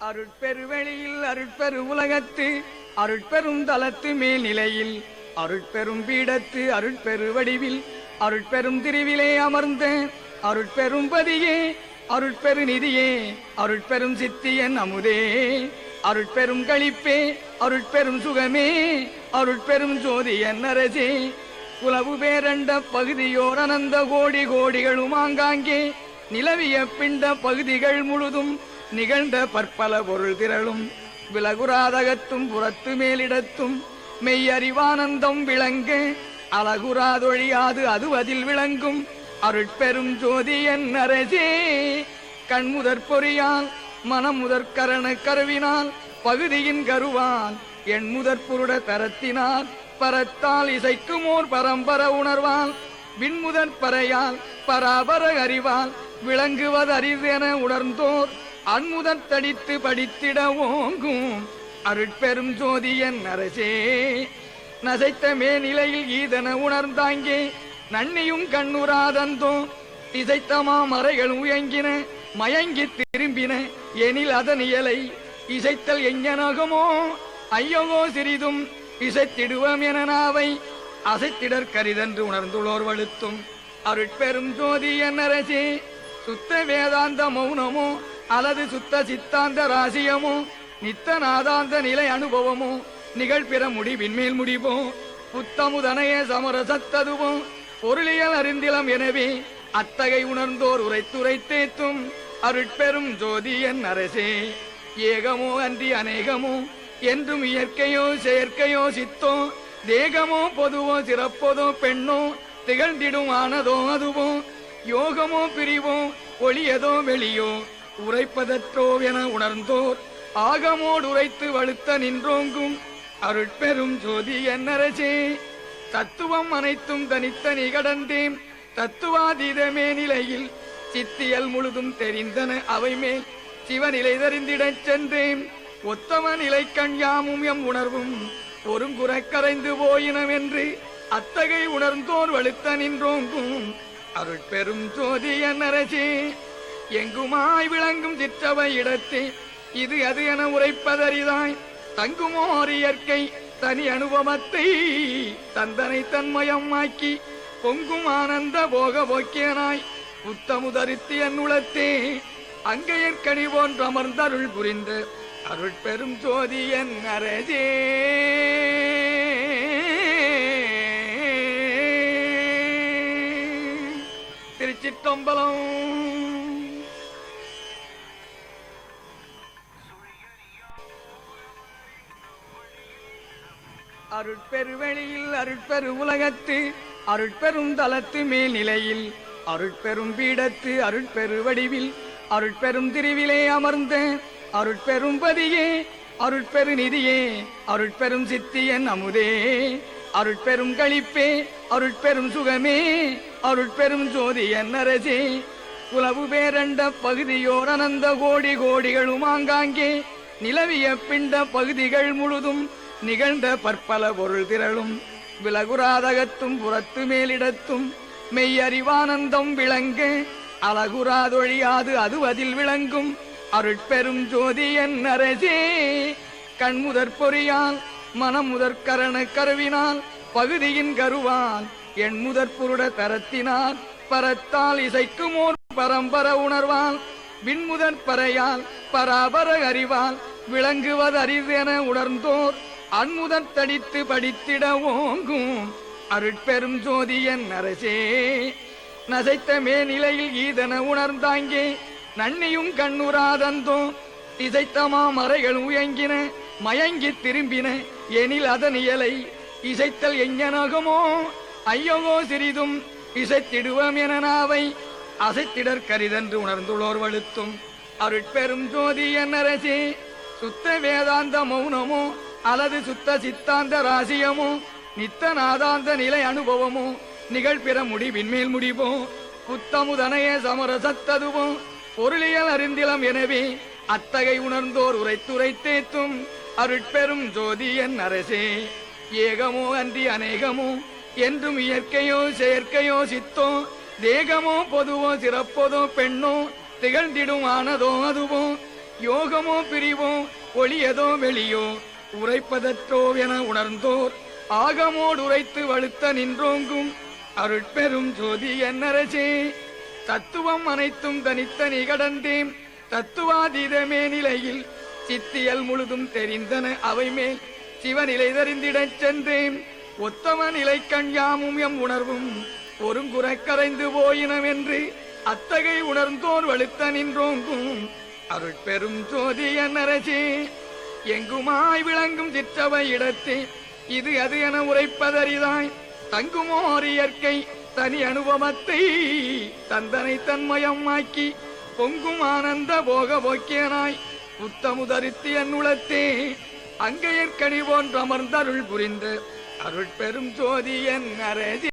அருட்பெருவெளியில் அருட்பெரு உலகத்து அருட்பெரும் தலத்து மேல்நிலையில் அருட்பெரும் பீடத்து அருட்பெரு வடிவில் அருட்பெரும் திருவிலே அமர்ந்த அருட்பெரும் பதியே அருட்பெரு நிதியே அருட்பெரும் சித்தியன் அமுதே அருட்பெரும் களிப்பே அருட்பெரும் சுகமே அருட்பெரும் ஜோதியன் அரசே குலவு பேரண்ட பகுதியோர் அனந்த கோடி கோடிகளும் ஆங்காங்கே நிலவிய பிண்ட பகுதிகள் முழுதும் நிகழ்ந்த பற்பல பொருள் திரளும் விலகுராதகத்தும் புறத்து மேலிடத்தும் மெய்யறிவானந்தம் விளங்க அழகுராதொழியாது அதுவதில் விளங்கும் அருட்பெரும் ஜோதியன் அரசே கண்முதற் பொறியால் மனமுதற் கரண கருவினால் பகுதியின் கருவால் என் முதற் புருட தரத்தினால் பரத்தால் இசைக்குமோர் பரம்பர உணர்வால் விண்முதற் பறையால் பராபர அறிவால் விளங்குவதறிவென உணர்ந்தோர் அன்முதற் தடித்து படித்திட ஓங்கும் அருட்பெரும் ஜோதியன் அரசே நசைத்த மேநிலையில் ஈதன உணர்ந்தாங்கே நன்னியும் கண்ணுராதந்தோ இசைத்தமா மறைகள் உயங்கின மயங்கி திரும்பின எனில் அதன் இயலை இசைத்தல் எங்கனகமோ ஐயகோ சிறிதும் இசைத்திடுவோம் என நாவை அசைத்திடற் கரிதென்று உணர்ந்துள்ளோர் வலுத்தும் அருட்பெரும் ஜோதியன் அரசே சுத்த வேதாந்த மௌனமோ அல்லது சுத்த சித்தாந்த ராசியமோ நித்த நாதாந்த நிலை அனுபவமோ நிகழ்பிற முடிவின்மேல் முடிவோ புத்தமுதனைய சமரசத்ததுவோ பொருளியல் அறிந்திலம் எனவே அத்தகை உணர்ந்தோர் உரைத்துரைத்தேத்தும் அருட்பெரும் ஜோதியன் அரசே ஏகமோ அன்றி அநேகமோ என்றும் இயற்கையோ செயற்கையோ சித்தோ தேகமோ பொதுவோ சிறப்பதோ பெண்ணோ திகழ்ந்திடும் ஆனதோ அதுவோ யோகமோ பிரிவோ ஒளியதோ வெளியோ உரைப்பதற்றோ என உணர்ந்தோர் ஆகமோடு உரைத்து வலுத்த நின்றோங்கும் அருட்பெரும் ஜோதியன் அரசே தத்துவம் அனைத்தும் தனித்தனி கடந்தேன் தத்துவாதீதமே நிலையில் சித்தியல் முழுதும் தெரிந்தன அவை மேல் சிவநிலை தெரிந்திடச் சென்றேன் ஒத்தம நிலை கண்யாமும் எம் உணர்வும் ஒருங்குற கரைந்து போயினம் என்று அத்தகை உணர்ந்தோர் வலுத்த நின்றோங்கும் அருட்பெரும் ஜோதியன் அரசே எங்குமாய் விளங்கும் சிற்றவை இடத்தே இது அது என உரைப்பதறிதாய் தங்குமோர் இயற்கை தனி அனுபவத்தை தந்தனை தன்மயமாக்கி பொங்கும் ஆனந்த போக போக்கியனாய் புத்தமுதரித்து என் உளத்தே அங்கையற்கனி போன்று அமர்ந்தருள் புரிந்த அருட்பெரும் ஜோதியன் அரசே திருச்சிற்றம்பலம். அருட்பெருவெளியில் அருட்பெரு உலகத்து அருட்பெரும் தலத்து மேல்நிலையில் அருட்பெரும் பீடத்து அருட்பெரு வடிவில் அருட்பெரும் திருவிலே அமர்ந்த அருட்பெரும் பதியே அருட்பெரு நிதியே அருட்பெரும் சித்தியன் அமுதே அருட்பெரும் களிப்பே அருட்பெரும் சுகமே அருட்பெரும் ஜோதியன் அரசே குலவு பேரண்ட பகுதியோர் அனந்த கோடி கோடிகளும் ஆங்காங்கே நிலவிய பிண்ட பகுதிகள் முழுதும் நிகழ்ந்த பற்பல பொருள் திரளும் விலகுராதகத்தும் புறத்து மேலிடத்தும் மெய்யறிவானந்தம் விளங்க அழகுராதொழியாது அதுவதில் விளங்கும் அருட்பெரும் ஜோதியன் அரசே கண்முதற் பொறியால் மனமுதற் கரண கருவினால் பகுதியின் கருவால் என் முதற் புருட தரத்தினால் பரத்தால் இசைக்குமோர் பரம்பர உணர்வால் விண்முதற் பறையால் பராபர அறிவால் விளங்குவதறிவென உணர்ந்தோர் அன்முதற் தடித்து படித்திட ஓங்கும் அருட்பெரும் ஜோதியன் அரசே நசைத்த மேநிலையில் ஈதன உணர்ந்தாங்கே நன்னியும் கண்ணுராதந்தோ இசைத்தமா மறைகள் உயங்கின மயங்கி திரும்பின எனில் அதன் இயலை இசைத்தல் எங்கனகமோ ஐயகோ சிறிதும் இசைத்திடுவோம் என நாவை அசைத்திடற் கரிதென்று உணர்ந்துள்ளோர் வலுத்தும் அருட்பெரும் ஜோதியன் அரசே சுத்த வேதாந்த மௌனமோ அல்லது சுத்த சித்தாந்த ராசியமோ நித்த நாதாந்த நிலை அனுபவமோ நிகழ்பிற முடிவின்மேல் முடிவோ புத்தமுதனைய சமரசத்ததுவோ பொருளியல் அறிந்திலம் எனவே அத்தகை உணர்ந்தோர் உரைத்துரைத்தேத்தும் அருட்பெரும் ஜோதியன் அரசே ஏகமோ அன்றி அநேகமோ என்றும் இயற்கையோ செயற்கையோ சித்தோ தேகமோ பொதுவோ சிறப்பதோ பெண்ணோ திகழ்ந்திடும் ஆனதோ அதுவோ யோகமோ பிரிவோ ஒளியதோ வெளியோ உரைப்பதற்றோ என உணர்ந்தோர் ஆகமோடு உரைத்து வழுத்த நின்றோங்கும் அருட்பெரும் ஜோதி என்னரசே. தத்துவம் அனைத்தும் தனித்தனி கடந்தேன் தத்துவாதீதமே நிலையில் சித்தியல் முழுதும் தெரிந்தன அவை மேல் சிவநிலை தெரிந்திடச் சென்றேன். ஒத்தம நிலை கண்யாமும் எம் உணர்வும் ஒருங்குறை கரைந்து போயினம் என்று அத்தகை உணர்ந்தோர் வழுத்த நின்றோங்கும் அருட்பெரும் ஜோதி என்னரசே. எங்குமாய் விளங்கும் சிற்றவை இடத்தே இது அது என உரைப்பதறிதாய் தங்குமோர் இயற்கை தனி அனுபவத்தை தந்தனை தன்மயமாக்கி பொங்கும் ஆனந்த போக போக்கியனாய் புத்தமுதரித்து என் உளத்தே அங்கையற்கனி போன்று அமர்ந்தருள் புரிந்த அருட்பெரும் ஜோதி என் அரசே.